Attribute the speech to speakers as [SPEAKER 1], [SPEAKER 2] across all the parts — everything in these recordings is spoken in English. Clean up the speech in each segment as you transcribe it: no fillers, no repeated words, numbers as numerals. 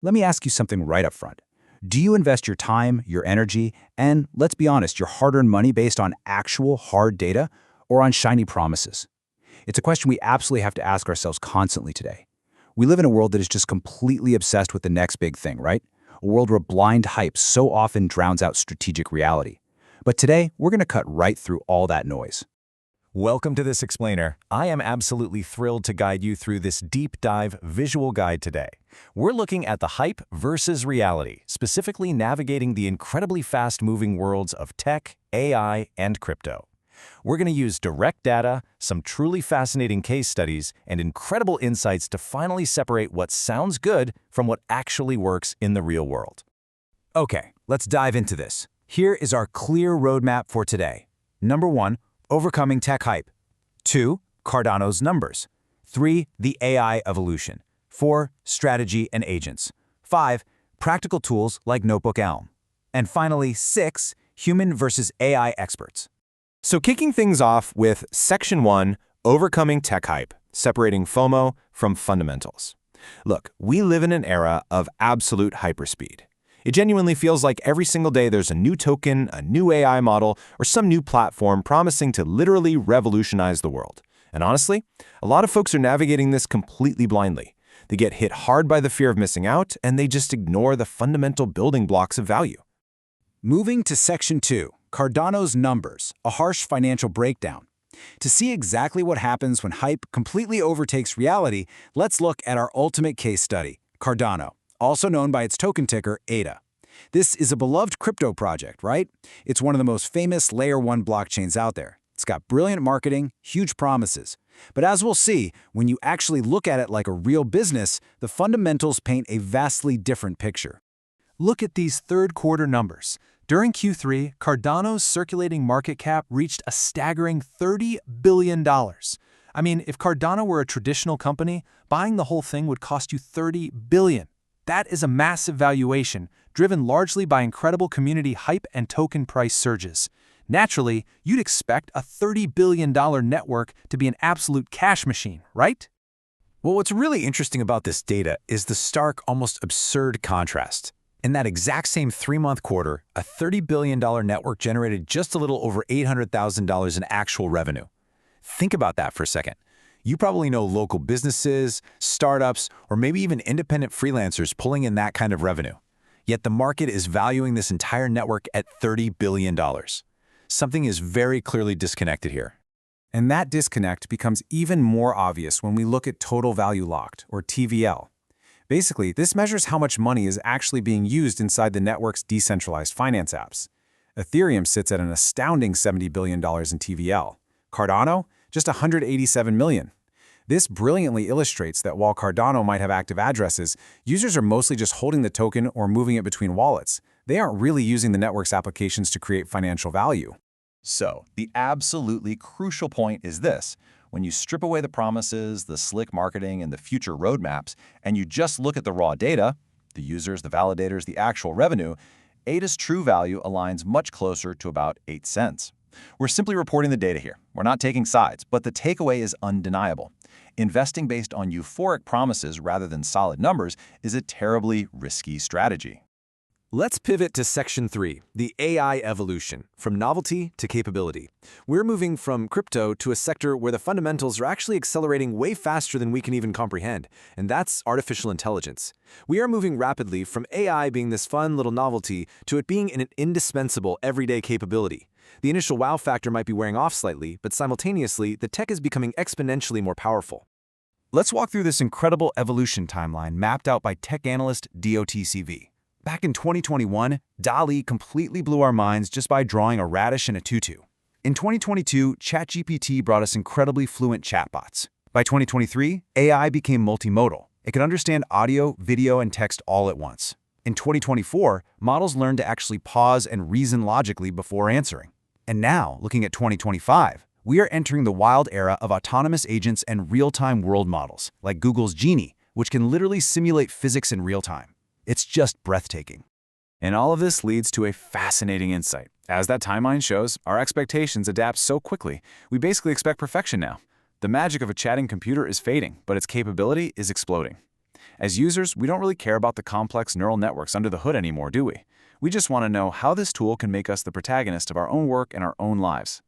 [SPEAKER 1] Let me ask you something right up front. Do you invest your time, your energy, and, let's be honest, your hard-earned money based on actual hard data or on shiny promises? It's a question we absolutely have to ask ourselves constantly today. We live in a world that is just completely obsessed with the next big thing, right? A world where blind hype so often drowns out strategic reality. But today, we're going to cut right through all that noise.
[SPEAKER 2] Welcome to This Explainer. I am absolutely thrilled to guide you through this deep dive visual guide today. We're looking at the hype versus reality, specifically navigating the incredibly fast-moving worlds of tech, AI, and crypto. We're going to use direct data, some truly fascinating case studies, and incredible insights to finally separate what sounds good from what actually works in the real world.
[SPEAKER 1] Okay, let's dive into this. Here is our clear roadmap for today. Number 1, overcoming tech hype. 2, Cardano's numbers. 3, the AI evolution. 4, strategy and agents. 5, practical tools like Notebook Elm. And finally, 6, human versus AI experts.
[SPEAKER 2] So kicking things off with Section 1, overcoming tech hype, separating FOMO from fundamentals. Look, we live in an era of absolute hyperspeed. It genuinely feels like every single day there's a new token, a new AI model, or some new platform promising to literally revolutionize the world. And honestly, a lot of folks are navigating this completely blindly. They get hit hard by the fear of missing out, and they just ignore the fundamental building blocks of value.
[SPEAKER 1] Moving to Section 2, Cardano's numbers, a harsh financial breakdown. To see exactly what happens when hype completely overtakes reality, let's look at our ultimate case study, Cardano, also known by its token ticker, ADA. This is a beloved crypto project, right? It's one of the most famous Layer 1 blockchains out there. It's got brilliant marketing, huge promises. But as we'll see, when you actually look at it like a real business, the fundamentals paint a vastly different picture.
[SPEAKER 3] Look at these third-quarter numbers. During Q3, Cardano's circulating market cap reached a staggering $30 billion. I mean, if Cardano were a traditional company, buying the whole thing would cost you $30 billion. That is a massive valuation, driven largely by incredible community hype and token price surges. Naturally, you'd expect a $30 billion network to be an absolute cash machine, right?
[SPEAKER 1] Well, what's really interesting about this data is the stark, almost absurd contrast. In that exact same 3-month quarter, a $30 billion network generated just a little over $800,000 in actual revenue. Think about that for a second. You probably know local businesses, startups, or maybe even independent freelancers pulling in that kind of revenue. Yet the market is valuing this entire network at $30 billion. Something is very clearly disconnected here. And that disconnect becomes even more obvious when we look at total value locked, or TVL. Basically, this measures how much money is actually being used inside the network's decentralized finance apps. Ethereum sits at an astounding $70 billion in TVL. Cardano, just $187 million. This brilliantly illustrates that while Cardano might have active addresses, users are mostly just holding the token or moving it between wallets. They aren't really using the network's applications to create financial value.
[SPEAKER 4] So, the absolutely crucial point is this. When you strip away the promises, the slick marketing, and the future roadmaps, and you just look at the raw data, the users, the validators, the actual revenue, ADA's true value aligns much closer to about 8 cents. We're simply reporting the data here. We're not taking sides, but the takeaway is undeniable. Investing based on euphoric promises rather than solid numbers is a terribly risky strategy.
[SPEAKER 2] Let's pivot to Section 3, the AI evolution, from novelty to capability. We're moving from crypto to a sector where the fundamentals are actually accelerating way faster than we can even comprehend, and that's artificial intelligence. We are moving rapidly from AI being this fun little novelty to it being an indispensable everyday capability. The initial wow factor might be wearing off slightly, but simultaneously, the tech is becoming exponentially more powerful.
[SPEAKER 1] Let's walk through this incredible evolution timeline mapped out by tech analyst DOTCV. Back in 2021, DALL-E completely blew our minds just by drawing a radish and a tutu. In 2022, ChatGPT brought us incredibly fluent chatbots. By 2023, AI became multimodal. It could understand audio, video, and text all at once. In 2024, models learned to actually pause and reason logically before answering. And now, looking at 2025, we are entering the wild era of autonomous agents and real-time world models, like Google's Genie, which can literally simulate physics in real time. It's just breathtaking. And all of this leads to a fascinating insight. As that timeline shows, our expectations adapt so quickly, we basically expect perfection now. The magic of a chatting computer is fading, but its capability is exploding.
[SPEAKER 2] As users, we don't really care about the complex neural networks under the hood anymore, do we? We just want to know how this tool can make us the protagonist of our own work and our own lives.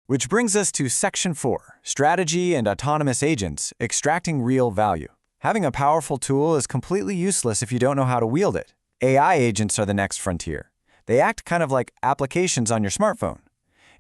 [SPEAKER 1] Which brings us to Section 4, Strategy and Autonomous Agents, Extracting Real Value. Having a powerful tool is completely useless if you don't know how to wield it. AI agents are the next frontier. They act kind of like applications on your smartphone.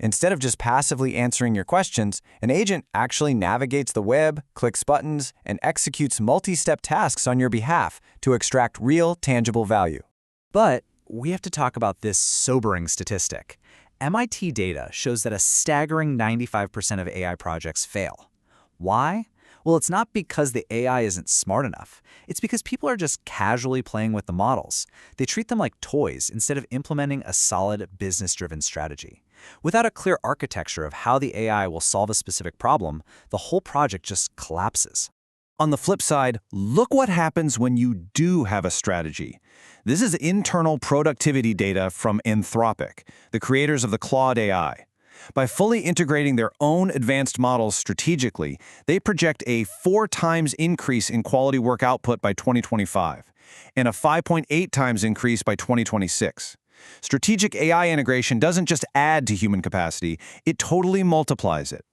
[SPEAKER 1] Instead of just passively answering your questions, an agent actually navigates the web, clicks buttons, and executes multi-step tasks on your behalf to extract real, tangible value.
[SPEAKER 5] But we have to talk about this sobering statistic. MIT data shows that a staggering 95% of AI projects fail. Why? Well, it's not because the AI isn't smart enough. It's because people are just casually playing with the models. They treat them like toys instead of implementing a solid business-driven strategy. Without a clear architecture of how the AI will solve a specific problem, the whole project just collapses.
[SPEAKER 4] On the flip side, look what happens when you do have a strategy. This is internal productivity data from Anthropic, the creators of the Claude AI. By fully integrating their own advanced models strategically, they project a 4 times increase in quality work output by 2025 and a 5.8 times increase by 2026. Strategic AI integration doesn't just add to human capacity, it totally multiplies it.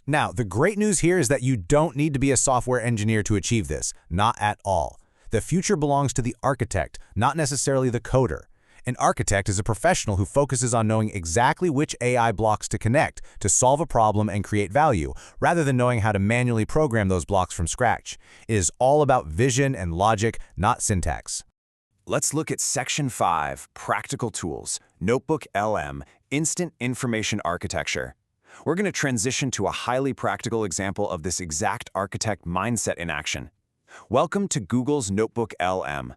[SPEAKER 1] Now, the great news here is that you don't need to be a software engineer to achieve this, not at all. The future belongs to the architect, not necessarily the coder. An architect is a professional who focuses on knowing exactly which AI blocks to connect to solve a problem and create value, rather than knowing how to manually program those blocks from scratch. It is all about vision and logic, not syntax.
[SPEAKER 2] Let's look at Section 5, Practical Tools, Notebook LM, Instant Information Architecture. We're going to transition to a highly practical example of this exact architect mindset in action. Welcome to Google's Notebook LM.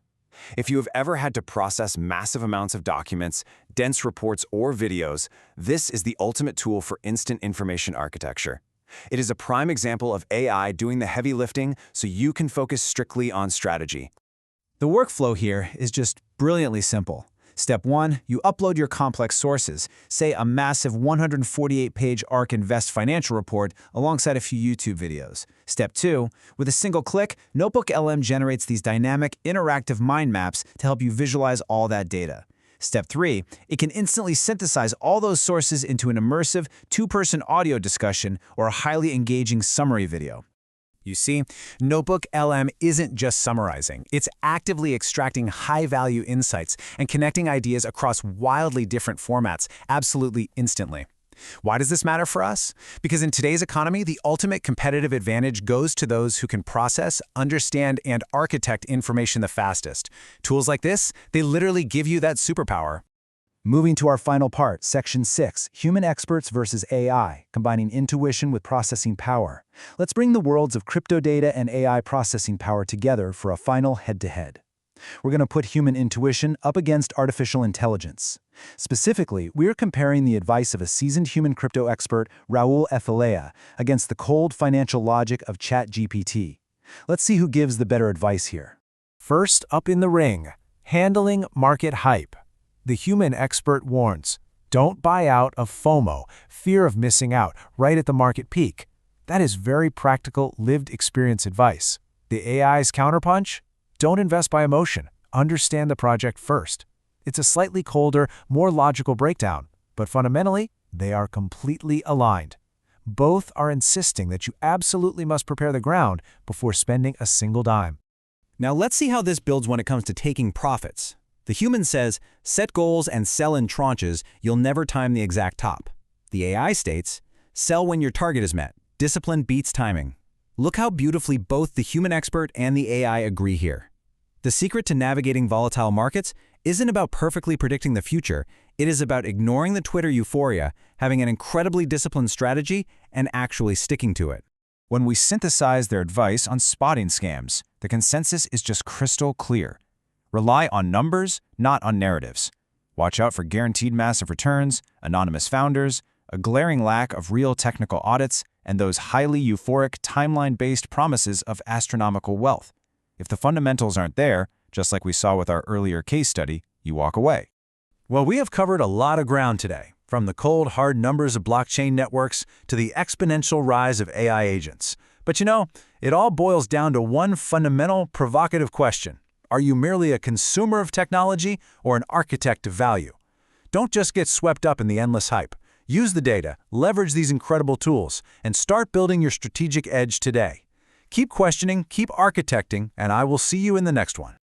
[SPEAKER 2] If you have ever had to process massive amounts of documents, dense reports, or videos, this is the ultimate tool for instant information architecture. It is a prime example of AI doing the heavy lifting so you can focus strictly on strategy.
[SPEAKER 3] The workflow here is just brilliantly simple. Step 1, you upload your complex sources, say a massive 148-page ARK Invest financial report alongside a few YouTube videos. Step 2, with a single click, Notebook LM generates these dynamic, interactive mind maps to help you visualize all that data. Step 3, it can instantly synthesize all those sources into an immersive, 2-person audio discussion or a highly engaging summary video.
[SPEAKER 1] You see, Notebook LM isn't just summarizing. It's actively extracting high-value insights and connecting ideas across wildly different formats absolutely instantly. Why does this matter for us? Because in today's economy, the ultimate competitive advantage goes to those who can process, understand, and architect information the fastest. Tools like this, they literally give you that superpower.
[SPEAKER 3] Moving to our final part, Section 6, Human Experts versus AI, combining intuition with processing power. Let's bring the worlds of crypto data and AI processing power together for a final head-to-head. We're going to put human intuition up against artificial intelligence. Specifically, we're comparing the advice of a seasoned human crypto expert, Raul Ethelea, against the cold financial logic of ChatGPT. Let's see who gives the better advice here.
[SPEAKER 1] First up in the ring, handling market hype. The human expert warns, don't buy out of FOMO, fear of missing out, right at the market peak. That is very practical, lived experience advice. The AI's counterpunch? Don't invest by emotion. Understand the project first. It's a slightly colder, more logical breakdown, but fundamentally, they are completely aligned. Both are insisting that you absolutely must prepare the ground before spending a single dime.
[SPEAKER 5] Now let's see how this builds when it comes to taking profits. The human says, set goals and sell in tranches, you'll never time the exact top. The AI states, sell when your target is met. Discipline beats timing. Look how beautifully both the human expert and the AI agree here. The secret to navigating volatile markets isn't about perfectly predicting the future. It is about ignoring the Twitter euphoria, having an incredibly disciplined strategy, and actually sticking to it.
[SPEAKER 2] When we synthesize their advice on spotting scams, the consensus is just crystal clear. Rely on numbers, not on narratives. Watch out for guaranteed massive returns, anonymous founders, a glaring lack of real technical audits, and those highly euphoric, timeline-based promises of astronomical wealth. If the fundamentals aren't there, just like we saw with our earlier case study, you walk away.
[SPEAKER 1] Well, we have covered a lot of ground today, from the cold, hard numbers of blockchain networks to the exponential rise of AI agents.
[SPEAKER 3] But you know, it all boils down to one fundamental, provocative question. Are you merely a consumer of technology or an architect of value? Don't just get swept up in the endless hype. Use the data, leverage these incredible tools, and start building your strategic edge today. Keep questioning, keep architecting, and I will see you in the next one.